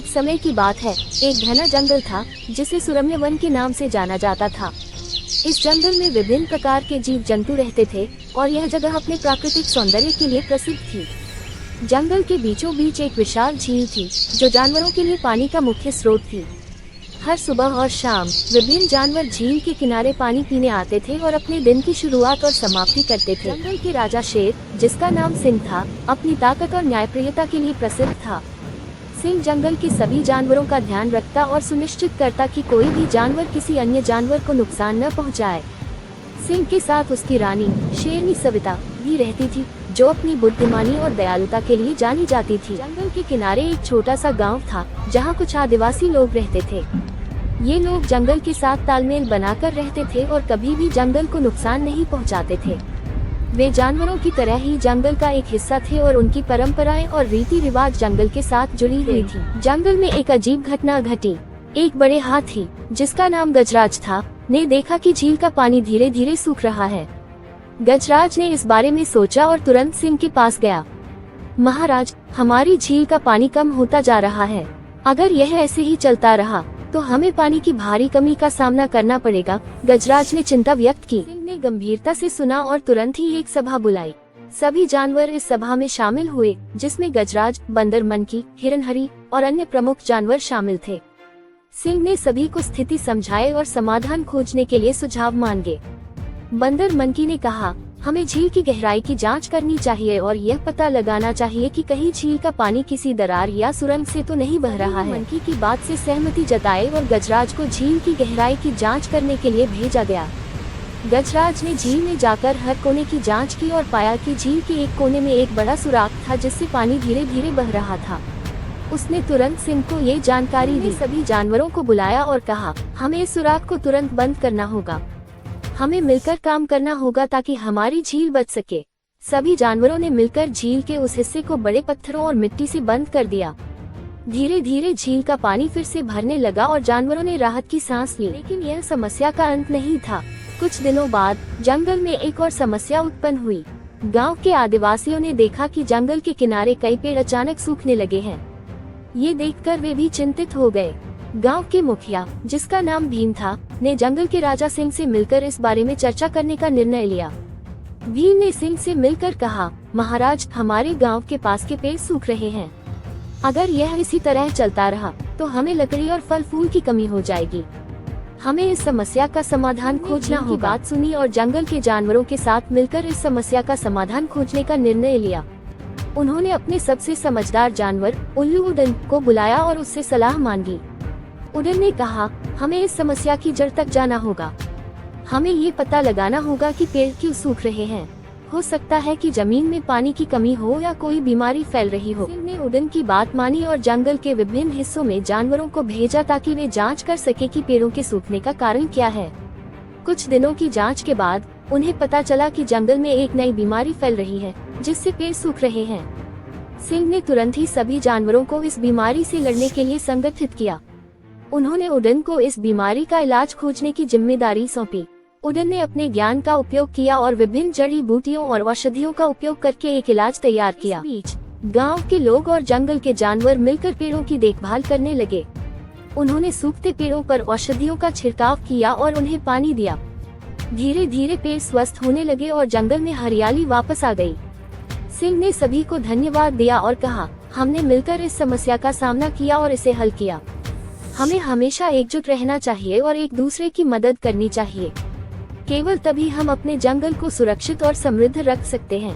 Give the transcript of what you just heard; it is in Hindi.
समय की बात है, एक घना जंगल था जिसे सुरम्य वन के नाम से जाना जाता था। इस जंगल में विभिन्न प्रकार के जीव जंतु रहते थे और यह जगह अपने प्राकृतिक सौंदर्य के लिए प्रसिद्ध थी। जंगल के बीचों बीच एक विशाल झील थी जो जानवरों के लिए पानी का मुख्य स्रोत थी। हर सुबह और शाम विभिन्न जानवर झील के किनारे पानी पीने आते थे और अपने दिन की शुरुआत और समाप्ति करते थे। जंगल के राजा शेर, जिसका नाम सिंह था, अपनी ताकत और न्यायप्रियता के लिए प्रसिद्ध था। सिंह जंगल के सभी जानवरों का ध्यान रखता और सुनिश्चित करता कि कोई भी जानवर किसी अन्य जानवर को नुकसान न पहुंचाए। सिंह के साथ उसकी रानी शेरनी सविता भी रहती थी, जो अपनी बुद्धिमानी और दयालुता के लिए जानी जाती थी। जंगल के किनारे एक छोटा सा गांव था जहां कुछ आदिवासी लोग रहते थे। ये लोग जंगल के साथ तालमेल बनाकर रहते थे और कभी भी जंगल को नुकसान नहीं पहुंचाते थे। वे जानवरों की तरह ही जंगल का एक हिस्सा थे और उनकी परंपराएं और रीति रिवाज जंगल के साथ जुड़ी हुई थी। जंगल में एक अजीब घटना घटी। एक बड़े हाथी, जिसका नाम गजराज था, ने देखा कि झील का पानी धीरे धीरे सूख रहा है। गजराज ने इस बारे में सोचा और तुरंत सिंह के पास गया। महाराज, हमारी झील का पानी कम होता जा रहा है। अगर यह ऐसे ही चलता रहा तो हमें पानी की भारी कमी का सामना करना पड़ेगा। गजराज ने चिंता व्यक्त की। सिंह ने गंभीरता से सुना और तुरंत ही एक सभा बुलाई। सभी जानवर इस सभा में शामिल हुए, जिसमें गजराज, बंदर मंकी, हिरनहरी और अन्य प्रमुख जानवर शामिल थे। सिंह ने सभी को स्थिति समझाए और समाधान खोजने के लिए सुझाव मांगे। बंदर मंकी ने कहा, हमें झील की गहराई की जांच करनी चाहिए और यह पता लगाना चाहिए कि कहीं झील का पानी किसी दरार या सुरंग से तो नहीं बह रहा है। मंकी की बात से सहमति जताई और गजराज को झील की गहराई की जांच करने के लिए भेजा गया। गजराज ने झील में जाकर हर कोने की जांच की और पाया कि झील के एक कोने में एक बड़ा सुराख था जिससे पानी धीरे धीरे बह रहा था। उसने तुरंत सिंह को ये जानकारी दी। सभी जानवरों को बुलाया और कहा, हमें इस सुराख को तुरंत बंद करना होगा। हमें मिलकर काम करना होगा ताकि हमारी झील बच सके। सभी जानवरों ने मिलकर झील के उस हिस्से को बड़े पत्थरों और मिट्टी से बंद कर दिया। धीरे धीरे झील का पानी फिर से भरने लगा और जानवरों ने राहत की सांस ली। लेकिन यह समस्या का अंत नहीं था। कुछ दिनों बाद जंगल में एक और समस्या उत्पन्न हुई। गांव के आदिवासियों ने देखा कि जंगल के किनारे कई पेड़ अचानक सूखने लगे हैं। ये देखकर वे भी चिंतित हो गए। गांव के मुखिया, जिसका नाम भीम था, ने जंगल के राजा सिंह से मिलकर इस बारे में चर्चा करने का निर्णय लिया। भीम ने सिंह से मिलकर कहा, महाराज, हमारे गांव के पास के पेड़ सूख रहे हैं। अगर यह इसी तरह चलता रहा तो हमें लकड़ी और फल फूल की कमी हो जाएगी। हमें इस समस्या का समाधान खोजना होगा। बात सुनी और जंगल के जानवरों के साथ मिलकर इस समस्या का समाधान खोजने का निर्णय लिया। उन्होंने अपने सबसे समझदार जानवर उल्लू उड़न को बुलाया और उससे सलाह मांगी। उड़न ने कहा, हमें इस समस्या की जड़ तक जाना होगा। हमें ये पता लगाना होगा कि पेड़ क्यों सूख रहे हैं। हो सकता है कि जमीन में पानी की कमी हो या कोई बीमारी फैल रही हो। सिंह ने उड़न की बात मानी और जंगल के विभिन्न हिस्सों में जानवरों को भेजा ताकि वे जांच कर सके कि पेड़ों के सूखने का कारण क्या है। कुछ दिनों की जांच के बाद उन्हें पता चला कि जंगल में एक नई बीमारी फैल रही है जिससे पेड़ सूख रहे हैं। सिंह ने तुरंत ही सभी जानवरों को इस बीमारी से लड़ने के लिए संगठित किया। उन्होंने उड़न को इस बीमारी का इलाज खोजने की जिम्मेदारी सौंपी। उड़न ने अपने ज्ञान का उपयोग किया और विभिन्न जड़ी बूटियों और औषधियों का उपयोग करके एक इलाज तैयार किया। बीच गांव के लोग और जंगल के जानवर मिलकर पेड़ों की देखभाल करने लगे। उन्होंने सूखते पेड़ों पर औषधियों का छिड़काव किया और उन्हें पानी दिया। धीरे धीरे पेड़ स्वस्थ होने लगे और जंगल में हरियाली वापस आ गई। सिंह ने सभी को धन्यवाद दिया और कहा, हमने मिलकर इस समस्या का सामना किया और इसे हल किया। हमें हमेशा एकजुट रहना चाहिए और एक दूसरे की मदद करनी चाहिए। केवल तभी हम अपने जंगल को सुरक्षित और समृद्ध रख सकते हैं।